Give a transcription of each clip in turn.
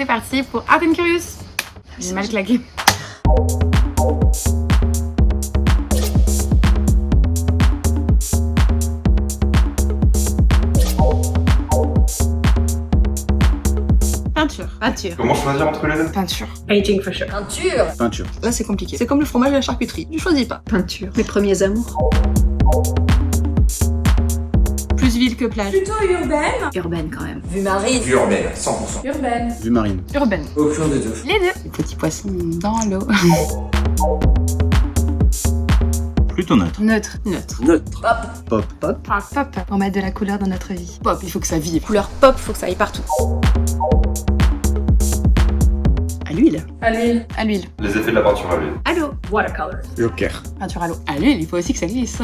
C'est parti pour Art and Curious. J'ai mal claqué. Peinture. Peinture. Comment choisir entre les deux? Peinture. Painting for sure. Peinture. Peinture. Là, c'est compliqué. C'est comme le fromage et la charcuterie. Tu choisis pas. Peinture. Mes premiers amours. Plus ville que plage. Plutôt urbaine. Urbaine quand même. Vue marine. Vue urbaine, 100%. Urbaine. Vue marine. Urbaine. Aucun des deux. Les deux. Les petits poissons dans l'eau. Plutôt neutre. Neutre. Neutre. Neutre. Pop. Pop. Pop. On met de la couleur dans notre vie. Pop, il faut que ça vive. Couleur pop, faut que ça aille partout. À l'huile. À l'huile. À l'huile. Les effets de la peinture à l'huile. À l'eau. Watercolor. Joker. Peinture à l'eau. À l'huile, il faut aussi que ça glisse.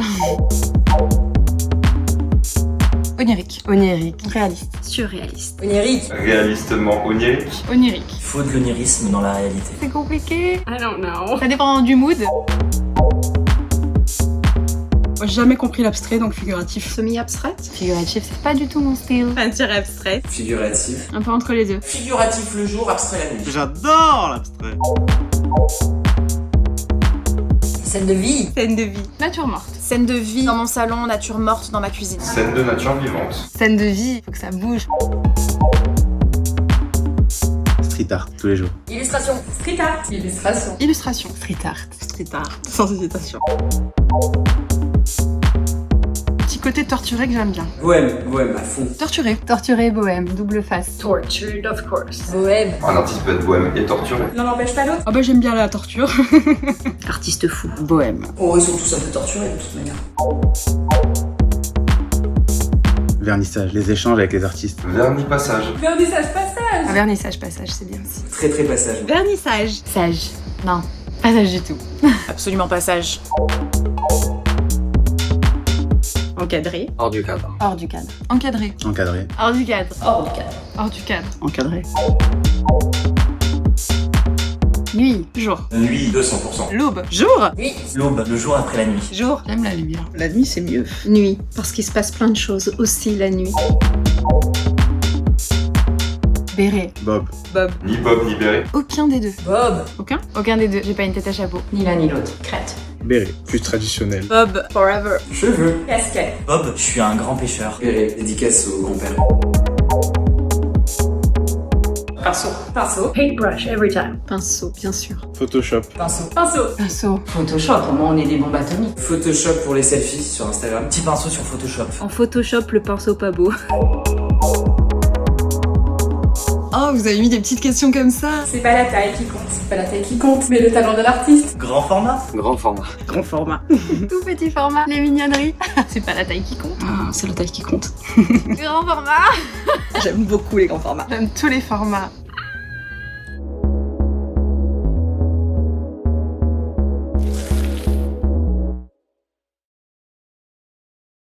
Onirique. Onirique. Réaliste. Surréaliste. Onirique. Réalistement onirique. Onirique. Il faut de l'onirisme dans la réalité. C'est compliqué. I don't know. Ça dépend du mood. Moi, j'ai jamais compris l'abstrait, donc figuratif. Semi-abstraite. Figuratif, c'est pas du tout mon style. Peinture abstraite. Figuratif. Un peu entre les deux. Figuratif le jour, abstrait la nuit. J'adore l'abstrait. Scène de vie. Scène de vie. Nature morte. Scène de vie dans mon salon, nature morte dans ma cuisine. Scène de nature vivante. Scène de vie, faut que ça bouge. Street art, tous les jours. Illustration. Street art. Illustration. Illustration. Street art. Street art. Sans hésitation. Petit côté torturé que j'aime bien. Bohème à fond. Torturé. Torturé, bohème, double face. Tortured, of course. Bohème. Un artiste peut être bohème et torturé. L'un n'empêche pas l'autre. Ah bah j'aime bien la torture. Artiste fou. Bohème. Oh, ils sont tous un peu torturés de toute manière. Vernissage, les échanges avec les artistes. Vernis passage. Vernissage passage. Un vernissage passage, c'est bien aussi. Très très passage. Vernissage. Sage. Non, pas sage du tout. Absolument pas sage. Encadré. Hors du cadre. Hors du cadre. Encadré. Encadré. Hors du cadre. Hors du cadre. Hors du cadre. Encadré. Nuit. Jour. Nuit 200%. L'aube. Jour. Oui. L'aube, le jour après la nuit. Jour. J'aime la lumière. La nuit, c'est mieux. Nuit. Parce qu'il se passe plein de choses aussi la nuit. Béret. Bob. Bob. Ni Bob ni Béret. Aucun des deux. Bob. Aucun? Aucun des deux. J'ai pas une tête à chapeau. Ni l'un ni l'autre. Crête. Béret. Plus traditionnel. Bob. Forever. Cheveux. Casquette. Bob, je suis un grand pêcheur. Béret, dédicace au grand-père. Pinceau. Pinceau. Paintbrush every time. Pinceau, bien sûr. Photoshop. Pinceau. Pinceau. Pinceau. Photoshop, au moins on est des bombes atomiques. Photoshop pour les selfies sur Instagram. Petit pinceau sur Photoshop. En Photoshop, le pinceau pas beau. Oh, vous avez mis des petites questions comme ça. C'est pas la taille qui compte. C'est pas la taille qui compte, mais le talent de l'artiste. Grand format. Grand format. Grand format. Tout petit format. Les mignonneries. C'est pas la taille qui compte. Ah, c'est la taille qui compte. Grand format. J'aime beaucoup les grands formats. J'aime tous les formats.